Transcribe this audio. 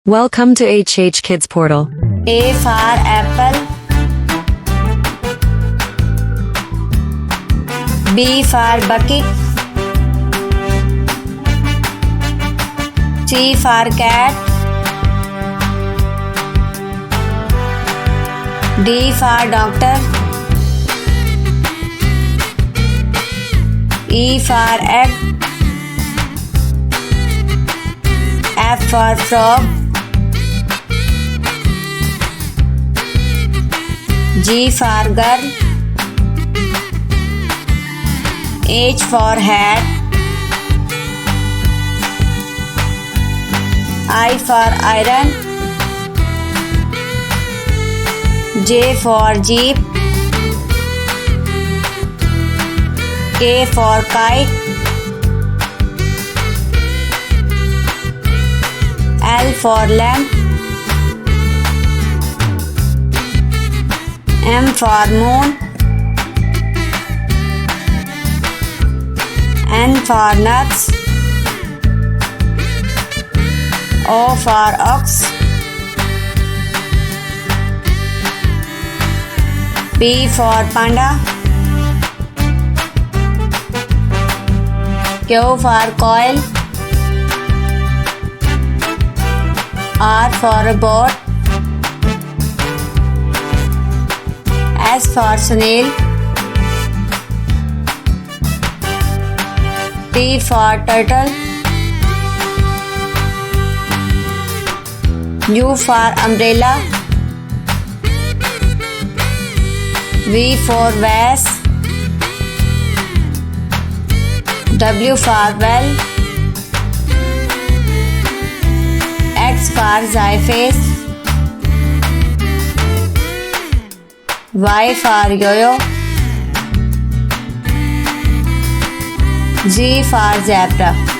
Welcome to HHKIDSPORTAL. A for apple. B for bucket. C for cat. D for doctor. E for egg. F for frog. G for girl. H for hat. I for iron. J for jeep. K for kite. L for lamp. M for moon. N for nuts. O for ox. P for panda. Q for coil. R for robot. S for snail. T for turtle. U for umbrella. V for vase. W for well. X for xyphase. Y for yo-yo. Z for zebra.